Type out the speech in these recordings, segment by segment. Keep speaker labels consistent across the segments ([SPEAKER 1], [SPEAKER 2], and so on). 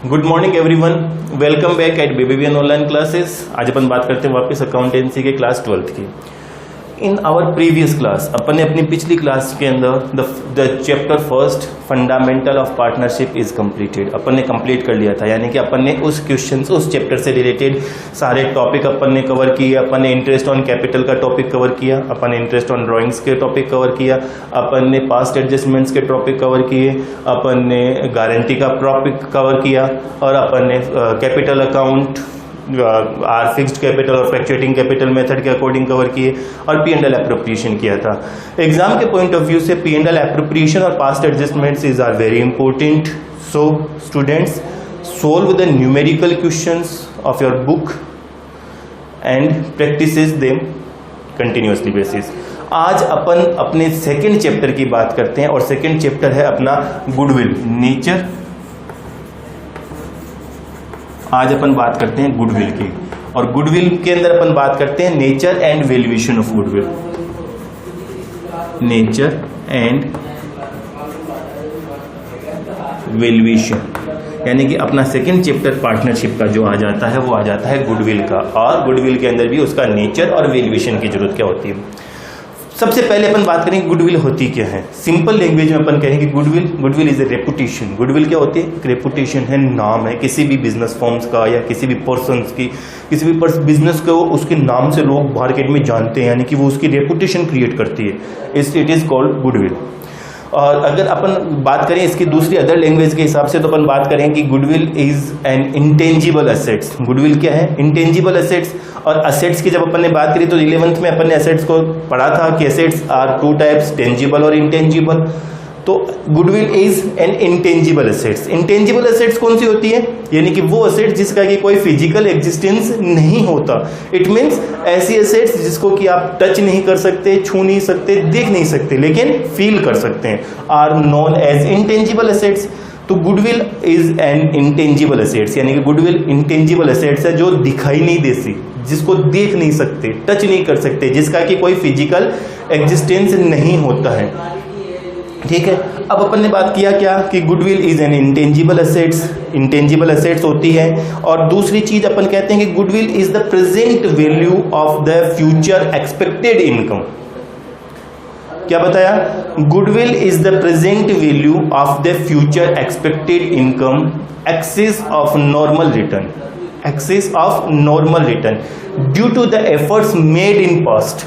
[SPEAKER 1] Good morning everyone, welcome back at BBVN online classes. आज अपन बात करते हैं वापस अकाउंटेंसी के क्लास 12th की। इन आवर प्रीवियस क्लास अपन ने अपनी पिछली क्लास के अंदर the chapter first fundamental of partnership is completed अपन ने कंप्लीट कर लिया था। यानी कि अपन ने उस क्वेश्चंस उस चैप्टर से रिलेटेड सारे टॉपिक अपन ने कवर किए। अपन ने इंटरेस्ट ऑन कैपिटल का टॉपिक कवर किया, अपन ने इंटरेस्ट ऑन ड्राइंग्स के टॉपिक कवर किया, अपन ने पास्ट एडजस्टमेंट्स के टॉपिक कवर किए, अपन ने गारंटी का टॉपिक कवर किया और अपन ने capital account or fixed capital और फ्लक्चुएटिंग कैपिटल मेथड के अकॉर्डिंग कवर किए और P&L एप्रोप्रिएशन किया था। एग्जाम के पॉइंट ऑफ व्यू से P&L एप्रोप्रिएशन और past adjustments is are very important. So students, solve the numerical questions of your book and practises them continuously basis. आज अपन अपने सेकेंड चैप्टर की बात करते हैं और सेकेंड चैप्टर है अपना गुडविल नेचर। आज अपन बात करते हैं गुडविल की और गुडविल के अंदर अपन बात करते हैं nature and valuation of goodwill. Nature and valuation यानी कि अपना सेकंड चैप्टर पार्टनरशिप का जो आ जाता है वो आ जाता है गुडविल का, और गुडविल के अंदर भी उसका नेचर और वैल्यूएशन की जरूरत क्या होती है। सबसे पहले अपन बात करेंगे गुडविल होती क्या है। सिंपल लैंग्वेज में अपन कहेंगे goodwill is a reputation. Goodwill क्या होती है? रेपुटेशन है, नाम है किसी भी बिजनेस फॉर्म्स का या किसी भी पर्सन्स की, किसी भी बिजनेस को उसके नाम से लोग मार्केट में जानते हैं, यानी कि वो उसकी रेपुटेशन क्रिएट करती है। It is called goodwill. और अगर अपन बात करें इसकी दूसरी अदर लैंग्वेज के हिसाब से तो अपन बात करें कि goodwill is an intangible assets. Goodwill क्या है? Intangible assets. और असेट्स की जब अपन ने बात करी तो 11th में अपन ने असेट्स को पढ़ा था कि assets are two types, tangible और इंटेंजिबल। तो goodwill is an intangible assets. Intangible assets कौन सी होती है? यानी कि वो एसेट्स जिसका कि कोई फिजिकल एग्जिस्टेंस नहीं होता। इट मीन्स ऐसी एसेट्स जिसको कि आप टच नहीं कर सकते, छू नहीं सकते, देख नहीं सकते, लेकिन फील कर सकते हैं, are known as intangible assets. तो goodwill is an intangible assets, यानी कि गुडविल इंटेंजिबल एसेट्स है जो दिखाई नहीं देती, जिसको देख नहीं सकते, टच नहीं कर सकते, जिसका कि कोई फिजिकल एग्जिस्टेंस नहीं होता है। ठीक है, अब अपन ने बात किया क्या कि goodwill is an intangible assets. Intangible assets होती है। और दूसरी चीज अपन कहते हैं कि goodwill is the present value of the future expected income. क्या बताया? Goodwill is the present value of the future expected income excess of normal return, excess of normal return due to the efforts made in past,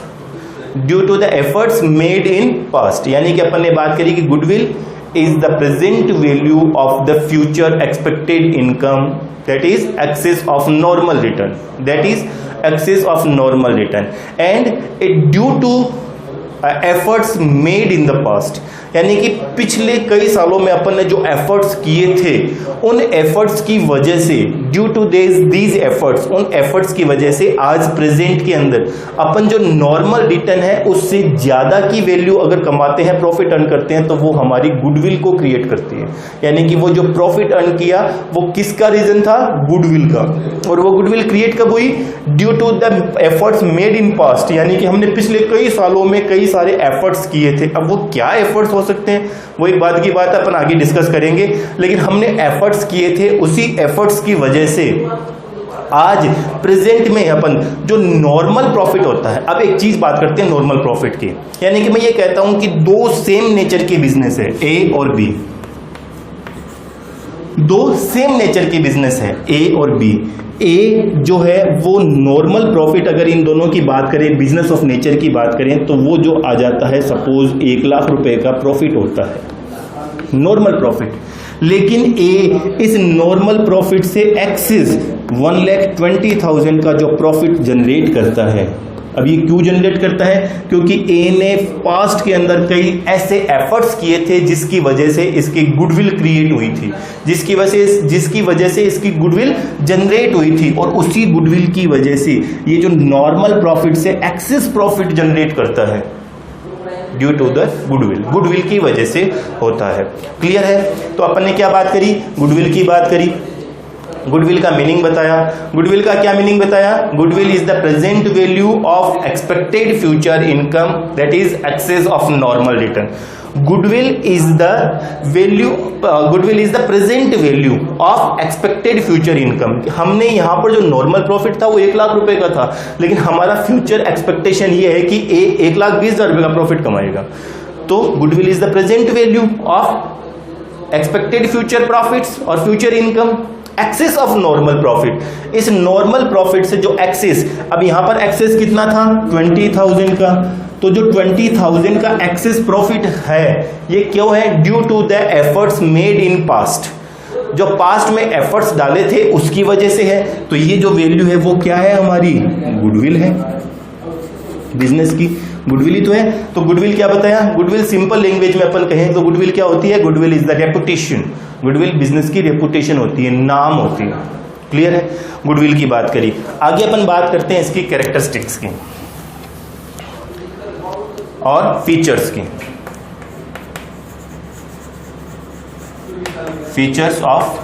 [SPEAKER 1] due to the efforts made in past. यानी कि अपन ने बात करी कि goodwill is the present value of the future expected income, that is excess of normal return, that is excess of normal return and it due to efforts made in the past. यानी कि पिछले कई सालों में अपन ने जो efforts किए थे उन एफर्ट्स की वजह से, ड्यू टू दीज एफर्ट्स, उन एफर्ट्स की वजह से आज प्रेजेंट के अंदर अपन जो नॉर्मल रिटर्न है उससे ज्यादा की वैल्यू अगर कमाते हैं, प्रॉफिट अर्न करते हैं, तो वो हमारी गुडविल को क्रिएट करती है। यानी कि वो जो प्रॉफिट अर्न किया वो किसका रीजन था? गुडविल का। और वो गुडविल क्रिएट कब हुई? Due to the efforts made in past. यानी कि हमने पिछले कई सालों में कई सारे एफर्ट्स किए थे। अब वो क्या एफर्ट्स हो सकते हैं वो एक बात की बात है, अपन आगे डिस्कस करेंगे, लेकिन हमने एफर्ट्स किए थे, उसी एफर्ट्स की वजह से आज प्रेजेंट में अपन जो नॉर्मल प्रॉफिट होता है। अब एक चीज बात करते हैं नॉर्मल प्रॉफिट की। यानी कि मैं ये कहता हूं कि दो सेम नेचर के बिजनेस है, ए और बी, दो सेम नेचर के बिजनेस है, ए और बी। ए जो है वो नॉर्मल प्रॉफिट, अगर इन दोनों की बात करें, बिजनेस ऑफ नेचर की बात करें, तो वो जो आ जाता है सपोज 1 लाख रुपए का प्रॉफिट होता है, नॉर्मल प्रॉफिट। लेकिन ए इस नॉर्मल प्रॉफिट से एक्सेस 1,20,000 का जो प्रॉफिट जनरेट करता है। अब ये क्यों जनरेट करता है? क्योंकि ए ने पास्ट के अंदर कई ऐसे एफर्ट्स किए थे जिसकी वजह से इसकी गुडविल क्रिएट हुई थी, जिसकी वजह से इसकी गुडविल जनरेट हुई थी, और उसी गुडविल की वजह से ये जो नॉर्मल प्रॉफिट से एक्सेस प्रॉफिट जनरेट करता है ड्यू टू द गुडविल की वजह से होता है। क्लियर है? तो अपन ने क्या बात करी? गुडविल की बात करी। गुडविल का मीनिंग बताया। गुडविल का क्या मीनिंग बताया? Goodwill is the present value of expected future income, that is excess of normal return. Goodwill is the present value of expected future income. हमने यहां पर जो नॉर्मल प्रॉफिट था वो 1 लाख रुपए का था, लेकिन हमारा फ्यूचर एक्सपेक्टेशन ये है कि 1,20,000 रुपए का प्रॉफिट कमाएगा। तो goodwill is the present value of expected future profits और future income, excess of normal profit. इस नॉर्मल प्रॉफिट से जो एक्सेस, अब यहां पर एक्सेस कितना था 20,000 का, तो जो 20,000 का एक्सेस प्रॉफिट है ये क्यों है? Due to the efforts made in past, जो पास्ट में एफर्ट्स डाले थे उसकी वजह से है। तो ये जो वैल्यू है वो क्या है? हमारी गुडविल है, बिजनेस की गुडविल ही तो है। तो गुडविल क्या बताया? गुडविल सिंपल लैंग्वेज में अपन कहें तो गुडविल क्या होती है? Goodwill is the reputation. Goodwill business की रेपुटेशन होती है, नाम होती है। क्लियर है? गुडविल की बात करी। आगे अपन बात करते हैं इसकी कैरेक्टरिस्टिक्स की और फीचर्स की। Features of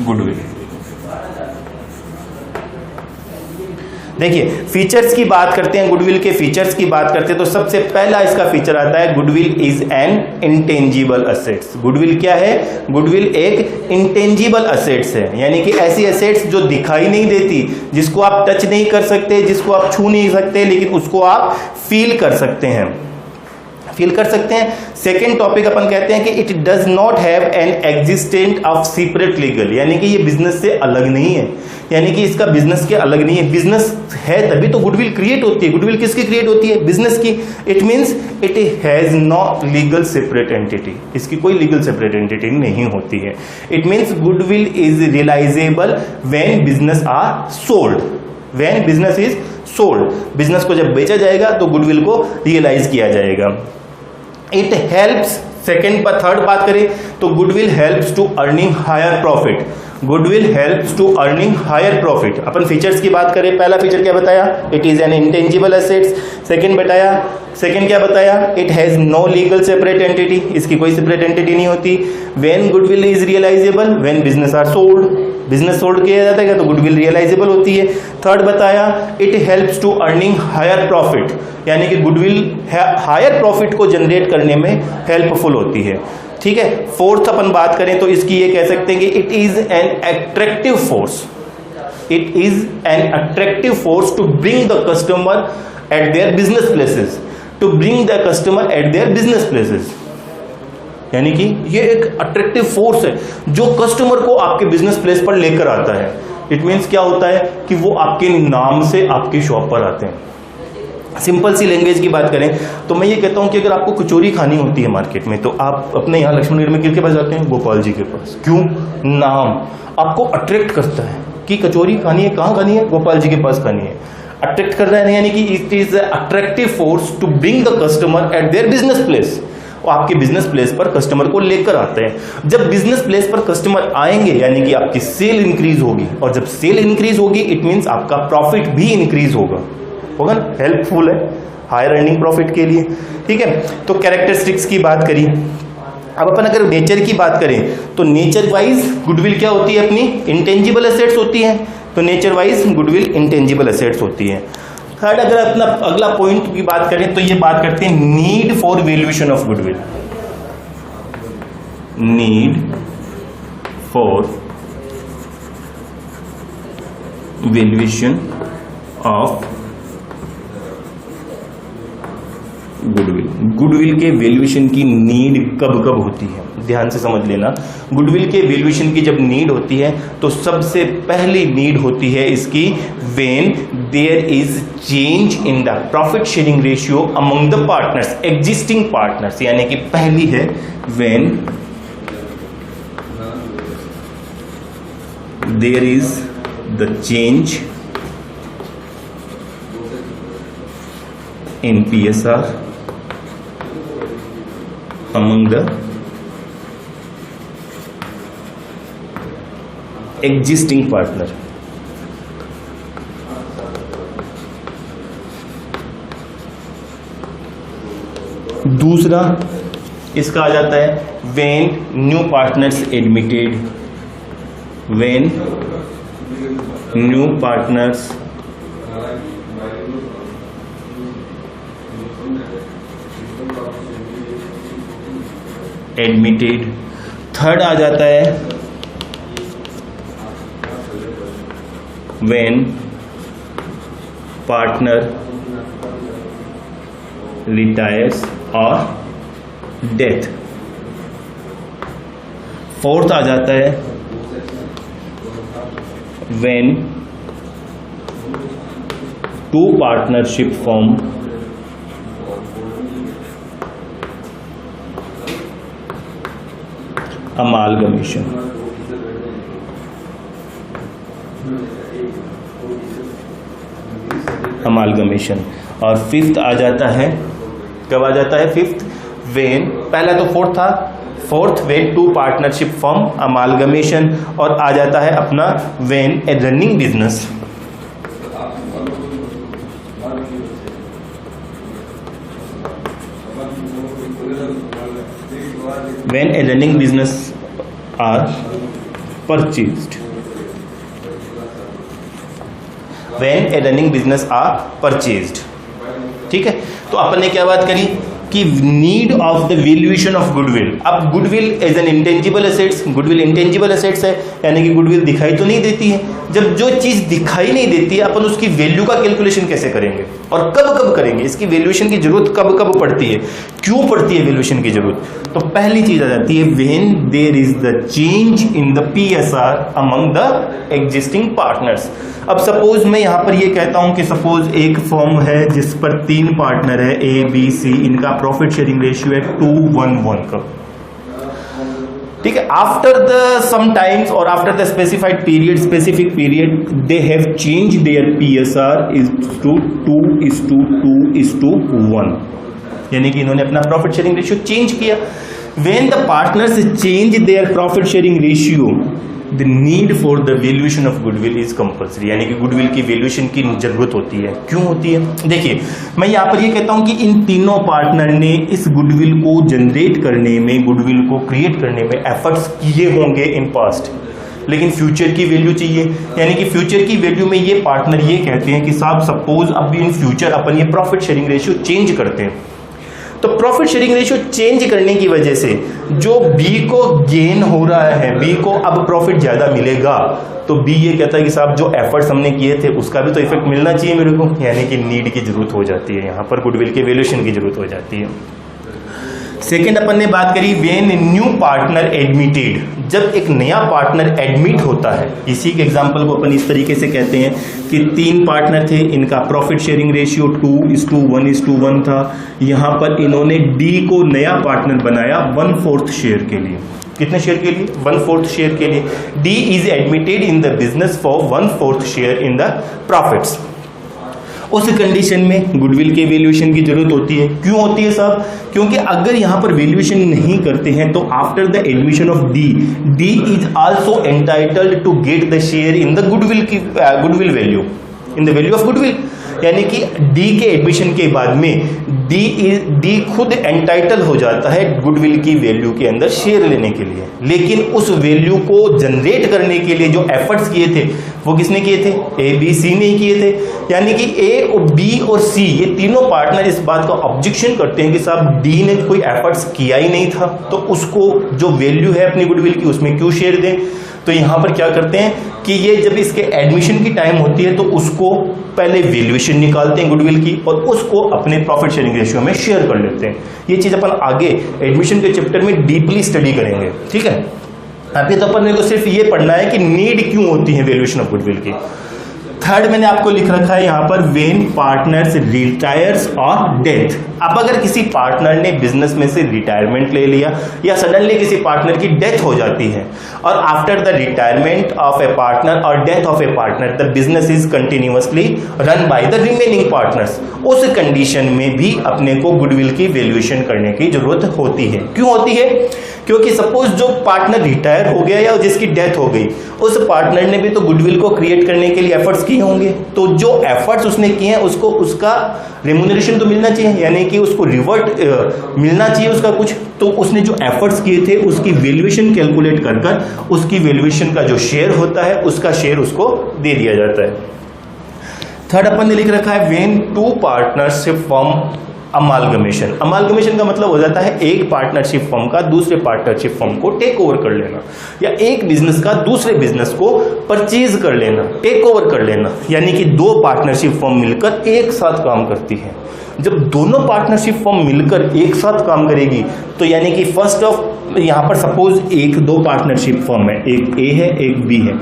[SPEAKER 1] goodwill. देखिए फीचर्स की बात करते हैं, गुडविल के फीचर्स की बात करते हैं तो सबसे पहला इसका फीचर आता है goodwill is an intangible assets. Goodwill क्या है? गुडविल एक इंटेंजिबल असेट्स है, यानी कि ऐसी असेट्स जो दिखाई नहीं देती, जिसको आप टच नहीं कर सकते, जिसको आप छू नहीं सकते, लेकिन उसको आप फील कर सकते हैं, फील कर सकते हैं। सेकेंड टॉपिक अपन कहते हैं कि it does not have an existent of separate legal, यानी कि ये बिजनेस से अलग नहीं है, यानी कि इसका बिजनेस के अलग नहीं है। बिजनेस है तभी तो गुडविल क्रिएट होती है। गुडविल किसकी क्रिएट होती है? बिजनेस की। It means it has no legal separate entity, इसकी कोई लीगल सेपरेट एंटिटी नहीं होती है। It means goodwill is realisable when business are sold, when business is sold. Business को जब बेचा जाएगा तो गुडविल को रियलाइज किया जाएगा। इट हेल्प्स, सेकेंड पर थर्ड बात करें तो goodwill helps to earning higher profit. Goodwill helps to earning higher profit. अपन फीचर्स की बात करें, पहला फीचर क्या बताया? It is an intangible assets. Second क्या बताया? It has no legal separate entity, इसकी कोई सेपरेट एंटिटी नहीं होती। When goodwill is realisable, when business are sold, business sold किया जाता है तो गुडविल रियलाइजेबल होती है। थर्ड बताया it helps to earning higher profit, यानी कि गुडविल हायर प्रॉफिट को जनरेट करने में हेल्पफुल होती है। ठीक है। फोर्थ अपन बात करें तो इसकी ये कह सकते हैं कि it is an attractive force, it is an attractive force to bring the customer at their business places, to bring the customer at their business places, यानी कि ये एक अट्रैक्टिव फोर्स है जो कस्टमर को आपके बिजनेस प्लेस पर लेकर आता है। इट मीन्स क्या होता है कि वो आपके नाम से आपकी शॉप पर आते हैं। सिंपल सी लैंग्वेज की बात करें तो मैं ये कहता हूं कि अगर आपको कचौरी खानी होती है मार्केट में तो आप अपने यहाँ लक्ष्मणगढ़ में किसके पास जाते हैं? गोपाल जी के पास। क्यों? नाम आपको अट्रैक्ट करता है कि कचौरी खानी है, कहाँ खानी है? गोपाल जी के पास खानी है। अट्रैक्ट कर रहा है, यानी कि it is attractive force to bring the customer at their business place. वो आपके बिजनेस प्लेस पर कस्टमर को लेकर आते हैं। जब बिजनेस प्लेस पर कस्टमर आएंगे यानी कि आपकी सेल इंक्रीज होगी, और जब सेल इंक्रीज होगी इट मींस आपका प्रॉफिट भी इंक्रीज होगा ना? हेल्पफुल है हायर अर्निंग प्रॉफिट के लिए। ठीक है। तो कैरेक्टरिस्टिक्स की बात करी। अब अपन अगर नेचर की बात करें तो नेचर वाइज गुडविल क्या होती है? अपनी इंटेंजिबल एसेट्स होती है। तो nature wise goodwill intangible assets होती है। थर्ड अगर अपना अगला पॉइंट की बात करें तो ये बात करते हैं need for valuation of goodwill. Need for valuation of goodwill. Goodwill के वैल्यूएशन की नीड कब कब होती है? ध्यान से समझ लेना। गुडविल के वैल्यूएशन की जब नीड होती है तो सबसे पहली नीड होती है इसकी when there is change in the profit sharing ratio among the partners, existing partners, यानी कि पहली है when there is the change in PSR among the existing partner। दूसरा इसका आ जाता है when new partners admitted, when new partners admitted. Third आ जाता है व्हेन पार्टनर रिटायर्स और डेथ। फोर्थ आ जाता है when two partnership form amalgamation. Amalgamation. और फिफ्थ आ जाता है, कब आ जाता है फिफ्थ? वेन, पहला तो फोर्थ था, fourth when two partnership form amalgamation. और आ जाता है अपना when a running business when a running business are purchased। when a running business are purchased, ठीक है। तो अपन ने क्या बात करी कि need of the valuation of goodwill. अब goodwill as an intangible assets, goodwill intangible assets है, यानी कि गुडविल दिखाई तो नहीं देती है। जब जो चीज दिखाई नहीं देती है अपन उसकी वैल्यू का कैलकुलेशन कैसे करेंगे और कब कब करेंगे, इसकी वैल्यूएशन की जरूरत कब कब पड़ती है, क्यों पड़ती है वैल्यूएशन की जरूरत? तो पहली चीज आ जाती है when there is the change in the PSR among the existing partners. अब सपोज मैं यहां पर ये कहता हूं कि सपोज एक फर्म है जिस पर 3 पार्टनर है ए बी सी, इनका प्रॉफिट शेयरिंग रेशियो है 2:1 का, ठीक है। आफ्टर द सम टाइम्स और after the specific period they have change their PSR is to 2:2:1, यानी कि इन्होंने अपना प्रॉफिट शेयरिंग रेशियो चेंज किया। When the partners change their profit sharing ratio the need for the valuation of goodwill is compulsory, यानी कि goodwill की valuation की जरूरत होती है। क्यों होती है? देखिए मैं यहां पर ये कहता हूं कि इन तीनों पार्टनर ने इस गुडविल को जनरेट करने में, गुडविल को क्रिएट करने में एफर्ट्स किए होंगे इन पास्ट, लेकिन फ्यूचर की वैल्यू चाहिए। यानी कि फ्यूचर की वैल्यू में ये पार्टनर ये कहते हैं कि साहब सपोज अब इन फ्यूचर अपन ये प्रॉफिट शेयरिंग रेशियो चेंज करते हैं, तो प्रॉफिट शेयरिंग रेशियो चेंज करने की वजह से जो बी को गेन हो रहा है, बी को अब प्रॉफिट ज्यादा मिलेगा, तो बी ये कहता है कि साहब जो एफर्ट्स हमने किए थे उसका भी तो इफेक्ट मिलना चाहिए मेरे को, यानी कि नीड की जरूरत हो जाती है, यहां पर गुडविल के वैल्यूएशन की जरूरत हो जाती है। सेकेंड अपन ने बात करी व्हेन न्यू पार्टनर एडमिटेड, जब एक नया पार्टनर एडमिट होता है। इसी के एग्जांपल को अपन इस तरीके से कहते हैं कि 3 पार्टनर थे, इनका प्रॉफिट शेयरिंग रेशियो 2:1 था। यहां पर इन्होंने डी को नया पार्टनर बनाया 1/4 शेयर के लिए। कितने शेयर के लिए? 1/4 शेयर के लिए। D is admitted in the business for 1/4 share in the profits. उस कंडीशन में गुडविल के वैल्यूएशन की जरूरत होती है। क्यों होती है साहब? क्योंकि अगर यहां पर वैल्यूएशन नहीं करते हैं तो after the admission of D is also entitled to get the share in the goodwill value, in the value of goodwill. यानी कि डी के एडमिशन के बाद में डी खुद एंटाइटल हो जाता है गुडविल की वैल्यू के अंदर शेयर लेने के लिए, लेकिन उस वैल्यू को जनरेट करने के लिए जो एफर्ट्स किए थे वो किसने किए थे? ए बी सी ने किए थे। यानी कि ए और बी और सी ये तीनों पार्टनर इस बात का ऑब्जेक्शन करते हैं कि साहब डी ने कोई एफर्ट्स किया ही नहीं था, तो उसको जो वैल्यू है अपनी गुडविल की उसमें क्यों शेयर दें। तो यहां पर क्या करते हैं कि ये जब इसके एडमिशन की टाइम होती है तो उसको पहले वैल्यूएशन निकालते हैं गुडविल की और उसको अपने प्रॉफिट शेयरिंग रेशियो में शेयर कर लेते हैं। ये चीज अपन आगे एडमिशन के चैप्टर में डीपली स्टडी करेंगे, ठीक है। अभी तो अपन को सिर्फ ये पढ़ना है कि नीड क्यों होती है वैल्यूएशन ऑफ गुडविल की। थर्ड मैंने आपको लिख रखा है यहां पर व्हेन पार्टनर्स रिटायर्स और डेथ। अब अगर किसी पार्टनर ने बिजनेस में से रिटायरमेंट ले लिया या सडनली किसी पार्टनर की डेथ हो जाती है और after the retirement of a partner और death of a partner the business is continuously run by the remaining partners, उस कंडीशन में भी अपने को गुडविल की वैल्यूएशन करने की जरूरत होती है। क्यों होती है? क्योंकि सपोज जो पार्टनर रिटायर हो गया या जिसकी डेथ हो गई, उस पार्टनर ने भी तो गुडविल को क्रिएट करने के लिए एफर्ट्स किए होंगे, तो जो एफर्ट्स उसने किए हैं उसको उसका रेम्यूनरेशन तो मिलना चाहिए, यानी कि उसको रिवर्ट मिलना चाहिए उसका कुछ। तो उसने जो एफर्ट्स किए थे उसकी वैल्यूएशन कैलकुलेट कर कर उसकी वैल्यूएशन का जो शेयर होता है उसका शेयर उसको दे दिया जाता है। थर्ड अपन ने लिख रखा है when two partnership form amalgamation. Amalgamation का मतलब हो जाता है एक पार्टनरशिप फर्म का दूसरे पार्टनरशिप फर्म को टेक ओवर कर लेना, या एक बिजनेस का दूसरे बिजनेस को परचेज कर लेना, टेक ओवर कर लेना। यानी कि दो पार्टनरशिप फर्म मिलकर एक साथ काम करती है। जब दोनों पार्टनरशिप फर्म मिलकर एक साथ काम करेगी तो यानी कि फर्स्ट ऑफ यहाँ पर सपोज एक दो पार्टनरशिप फर्म है, एक ए है एक बी है,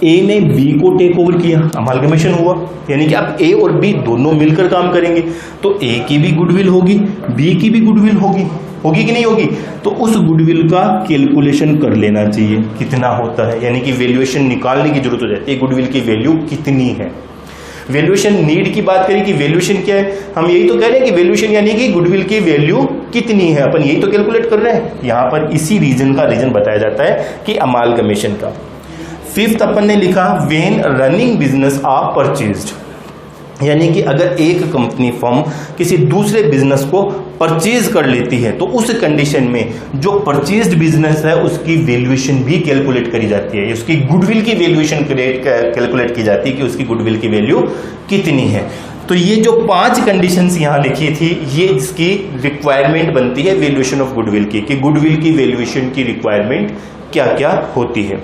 [SPEAKER 1] ए ने बी को टेक ओवर किया, अमालगमेशन हुआ। यानी कि अब ए और बी दोनों मिलकर काम करेंगे तो ए की भी गुडविल होगी, बी की भी गुडविल होगी, होगी कि नहीं होगी? तो उस गुडविल का कैलकुलेशन कर लेना चाहिए कितना होता है, यानी कि वैल्यूएशन निकालने की जरूरत हो जाती है, गुडविल की वैल्यू कितनी है। वैल्यूएशन नीड की बात करें कि वैल्यूएशन क्या है, हम यही तो कह रहे हैं कि वैल्यूएशन यानी कि गुडविल की वैल्यू कितनी है, अपन यही तो कैलकुलेट कर रहे हैं। यहां पर इसी रीजन बताया जाता है कि अमालगमेशन का। फिफ्थ अपन ने लिखा when running business are purchased, यानी कि अगर एक कंपनी फर्म किसी दूसरे बिजनेस को परचेज कर लेती है तो उस कंडीशन में जो परचेज्ड बिजनेस है उसकी वैल्यूएशन भी कैलकुलेट करी जाती है, उसकी गुडविल की वैल्यूएशन कैलकुलेट की जाती है कि उसकी गुडविल की वैल्यू कितनी है। तो ये जो 5 कंडीशंस यहाँ लिखी थी ये इसकी रिक्वायरमेंट बनती है वैल्यूएशन ऑफ गुडविल की, कि गुडविल की वैल्यूएशन की रिक्वायरमेंट क्या क्या होती है।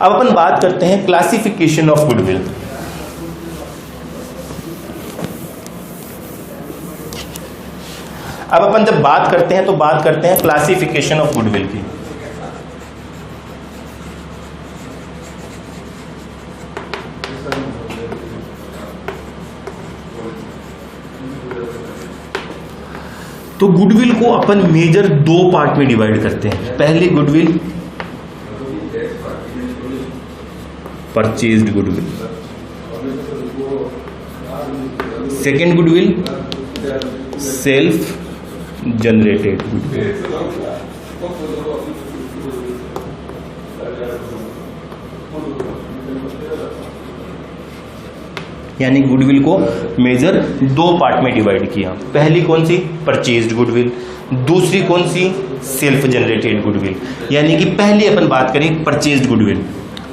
[SPEAKER 1] अब अपन बात करते हैं क्लासिफिकेशन ऑफ गुडविल। अब अपन जब बात करते हैं तो बात करते हैं क्लासिफिकेशन ऑफ गुडविल की। तो गुडविल को अपन मेजर 2 पार्ट में डिवाइड करते हैं। पहली goodwill purchased goodwill, second goodwill self generated goodwill. यानी गुडविल को मेजर 2 पार्ट में डिवाइड किया। पहली कौन सी? परचेज्ड गुडविल, दूसरी कौन सी? Self generated goodwill. यानी कि पहली अपन बात करें परचेज्ड गुडविल।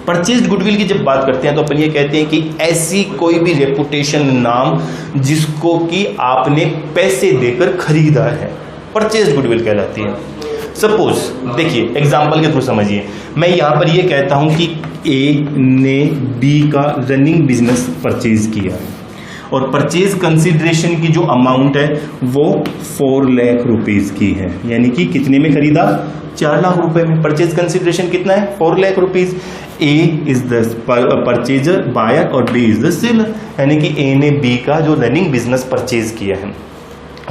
[SPEAKER 1] परचेज्ड गुडविल की जब बात करते हैं तो अपन ये कहते हैं कि ऐसी कोई भी रेपुटेशन नाम जिसको कि आपने पैसे देकर खरीदा है, परचेज्ड गुडविल कहलाती है। सपोज देखिए एग्जांपल के थ्रू समझिए, मैं यहां पर ये कहता हूं कि ए ने बी का रनिंग बिजनेस परचेज किया और परचेज कंसिडरेशन की जो अमाउंट है वो 4 लाख रुपीज की है। यानी कि कितने में खरीदा? 4 लाख रुपए में। परचेज कंसिडरेशन कितना है? 4 lakh rupees. A is the purchaser, buyer और बी इज द सेलर। यानी कि ए ने बी का जो रनिंग बिजनेस परचेज किया है।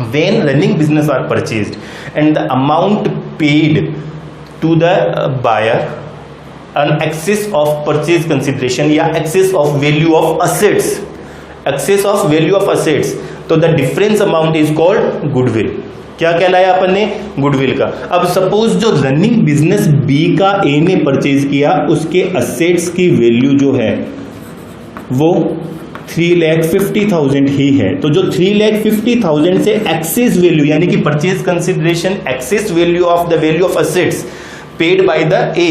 [SPEAKER 1] When running business are purchased and the amount paid to the buyer an excess of purchase consideration या excess of value of assets, excess of value of assets, तो the difference amount is called goodwill। क्या कहलाया अपन ने? Goodwill का। अब suppose जो running business B का ए ने परचेज किया उसके असेट्स की वैल्यू जो है वो 3,50,000 ही है। तो जो 3,50,000 से एक्सेस वैल्यू यानी कि purchase consideration excess value of the value of assets paid by the A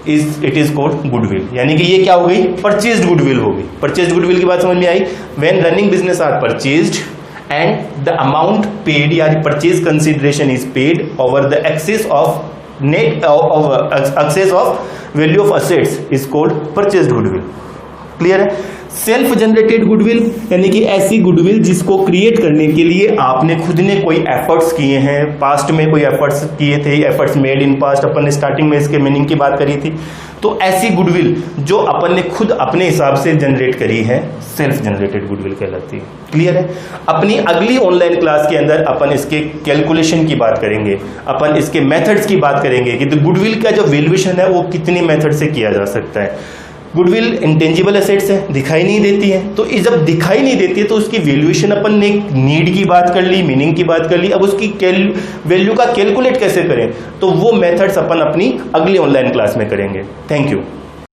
[SPEAKER 1] it is called goodwill. यानी कि ये क्या हो गई? परचेज्ड गुडविल हो गई। परचेज्ड गुडविल की बात समझ में आई? When running business are purchased and the amount paid या purchase consideration is paid over the excess of net excess of value of assets is called purchased goodwill. Clear है? Self generated goodwill यानी कि ऐसी goodwill जिसको create करने के लिए आपने खुद ने कोई एफर्ट्स किए हैं, पास्ट में कोई एफर्ट्स किए थे, एफर्ट्स मेड इन पास्ट। अपन ने स्टार्टिंग में इसके मीनिंग की बात करी थी। तो ऐसी गुडविल जो अपन ने खुद अपने हिसाब से जनरेट करी है सेल्फ जनरेटेड गुडविल कहलाती है। क्लियर है? अपनी अगली ऑनलाइन क्लास के अंदर अपन इसके कैलकुलेशन की बात करेंगे, अपन इसके मेथड्स की बात करेंगे कि तो गुडविल का जो वैल्यूएशन है वो कितनी मेथड से किया जा सकता है। गुडविल इंटेंजिबल एसेट्स है, दिखाई नहीं देती है, तो जब दिखाई नहीं देती है तो उसकी वैल्यूएशन अपन ने नीड की बात कर ली, मीनिंग की बात कर ली। अब उसकी वैल्यू का कैलकुलेट कैसे करें तो वो मेथड्स अपन अपनी अगली ऑनलाइन क्लास में करेंगे। Thank you.